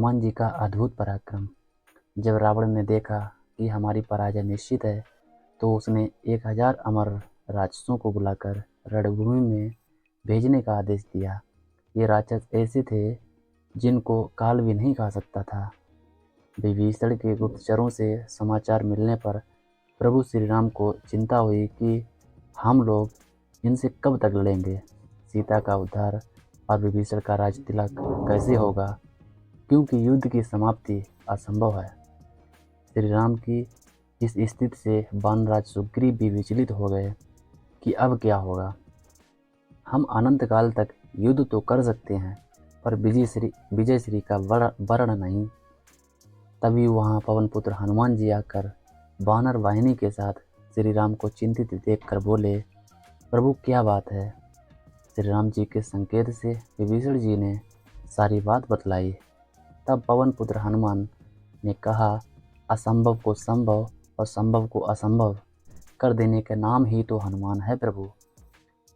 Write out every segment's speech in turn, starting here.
हनुमान जी का अद्भुत पराक्रम। जब रावण ने देखा कि हमारी पराजय निश्चित है, तो उसने 1000 अमर राक्षसों को बुलाकर रणभूमि में भेजने का आदेश दिया। ये राक्षस ऐसे थे जिनको काल भी नहीं खा सकता था। विभीषण के गुप्तचरों से समाचार मिलने पर प्रभु श्री राम को चिंता हुई कि हम लोग इनसे कब तक लड़ेंगे। सीता का उद्धार और विभीषण का राज तिलक कैसे होगा, क्योंकि युद्ध की समाप्ति असंभव है। श्री राम की इस स्थिति से वानराज सुग्रीव भी विचलित हो गए कि अब क्या होगा। हम अनंत काल तक युद्ध तो कर सकते हैं, पर विजय श्री का वर्ण नहीं। तभी वहाँ पवन पुत्र हनुमान जी आकर वानर वाहिनी के साथ श्री राम को चिंतित देखकर बोले, प्रभु क्या बात है। श्री राम जी के संकेत से विभीषण जी ने सारी बात बतलाई। तब पवन पुत्र हनुमान ने कहा, असंभव को संभव और संभव को असंभव कर देने का नाम ही तो हनुमान है प्रभु।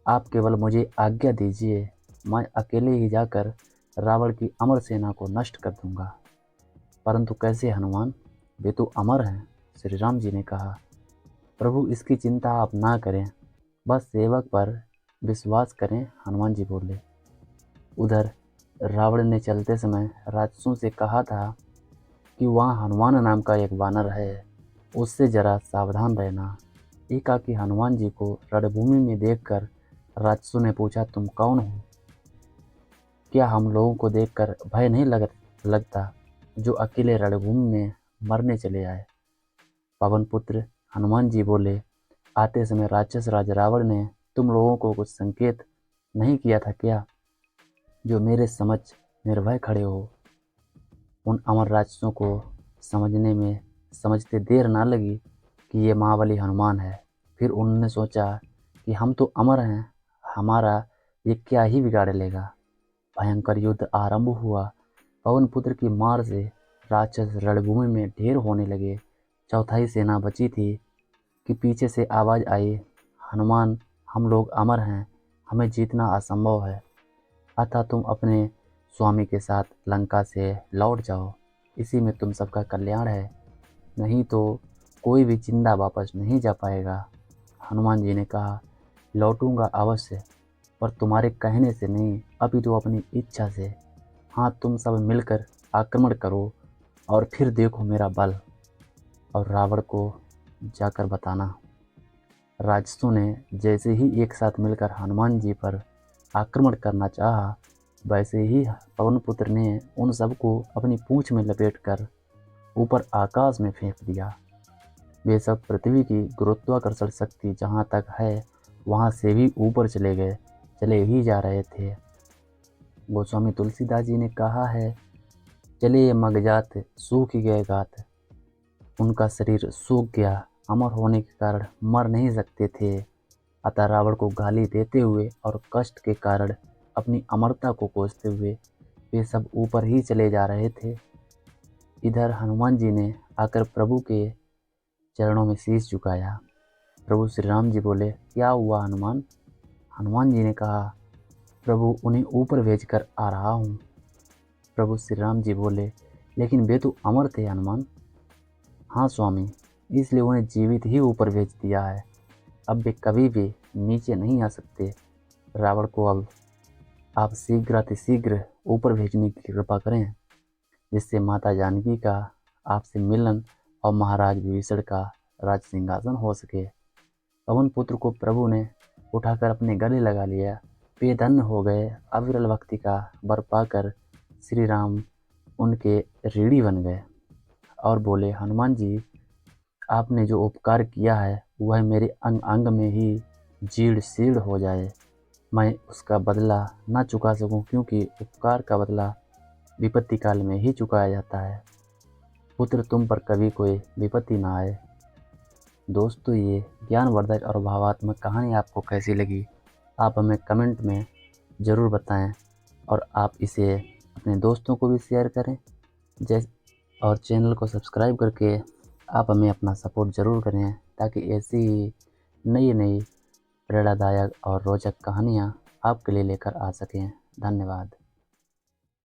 आप केवल मुझे आज्ञा दीजिए, मैं अकेले ही जाकर रावण की अमर सेना को नष्ट कर दूंगा। परंतु कैसे हनुमान, वे तो अमर हैं। श्री राम जी ने कहा, प्रभु इसकी चिंता आप ना करें, बस सेवक पर विश्वास करें। हनुमान जी बोले। उधर रावण ने चलते समय राक्षसों से कहा था कि वहाँ हनुमान नाम का एक वानर है, उससे जरा सावधान रहना। एकाकी हनुमान जी को रणभूमि में देखकर राक्षसों ने पूछा, तुम कौन हो? क्या हम लोगों को देखकर भय नहीं लगता जो अकेले रणभूमि में मरने चले आए? पवन पुत्र हनुमान जी बोले, आते समय राक्षस राज रावण ने तुम लोगों को कुछ संकेत नहीं किया था क्या, जो मेरे समझ निर्भय खड़े हो? उन अमर राक्षसों को समझते देर ना लगी कि ये महाबली हनुमान है। फिर उन्होंने सोचा कि हम तो अमर हैं, हमारा ये क्या ही बिगाड़ लेगा। भयंकर युद्ध आरंभ हुआ। पवन पुत्र की मार से राक्षस रणभूमि में ढेर होने लगे। चौथाई सेना बची थी कि पीछे से आवाज़ आई, हनुमान, हम लोग अमर हैं, हमें जीतना असंभव है, अतः तुम अपने स्वामी के साथ लंका से लौट जाओ, इसी में तुम सबका कल्याण है, नहीं तो कोई भी जिंदा वापस नहीं जा पाएगा। हनुमान जी ने कहा, लौटूंगा अवश्य, पर तुम्हारे कहने से नहीं, अभी तो अपनी इच्छा से। हाँ, तुम सब मिलकर आक्रमण करो और फिर देखो मेरा बल, और रावण को जाकर बताना। राक्षसों ने जैसे ही एक साथ मिलकर हनुमान जी पर आक्रमण करना चाहा, वैसे ही पवनपुत्र ने उन सबको अपनी पूंछ में लपेटकर ऊपर आकाश में फेंक दिया। वे सब पृथ्वी की गुरुत्वाकर्षण शक्ति जहाँ तक है वहाँ से भी ऊपर चले ही जा रहे थे। गोस्वामी तुलसीदास जी ने कहा है, चले ये मगजात सूख गए गात। उनका शरीर सूख गया, अमर होने के कारण मर नहीं सकते थे। अतः रावण को गाली देते हुए और कष्ट के कारण अपनी अमरता को कोसते हुए वे सब ऊपर ही चले जा रहे थे। इधर हनुमान जी ने आकर प्रभु के चरणों में शीश झुकाया। प्रभु श्री राम जी बोले, क्या हुआ हनुमान? हनुमान जी ने कहा, प्रभु उन्हें ऊपर भेजकर आ रहा हूँ। प्रभु श्री राम जी बोले, लेकिन वे तो अमर थे हनुमान। हाँ स्वामी, इसलिए उन्हें जीवित ही ऊपर भेज दिया है, अब वे कभी भी नीचे नहीं आ सकते। रावण को अब आप शीघ्र ऊपर भेजने की कृपा करें, जिससे माता जानकी का आपसे मिलन और महाराज विभीषण का राज सिंहासन हो सके। पवन पुत्र को प्रभु ने उठाकर अपने गले लगा लिया। वे धन्य हो गए। अविरल भक्ति का वर पाकर श्री राम उनके ऋणी बन गए और बोले, हनुमान जी, आपने जो उपकार किया है वह मेरे अंग अंग में ही जीर्ण शीर्ण हो जाए। मैं उसका बदला न चुका सकूं, क्योंकि उपकार का बदला विपत्ति काल में ही चुकाया जाता है। पुत्र, तुम पर कभी कोई विपत्ति ना आए। दोस्तों, ये ज्ञानवर्धक और भावात्मक कहानी आपको कैसी लगी, आप हमें कमेंट में ज़रूर बताएं, और आप इसे अपने दोस्तों को भी शेयर करें। और चैनल को सब्सक्राइब करके आप हमें अपना सपोर्ट ज़रूर करें, ताकि ऐसी ही नई प्रेरणादायक और रोचक कहानियाँ आपके लिए लेकर आ सकें। धन्यवाद।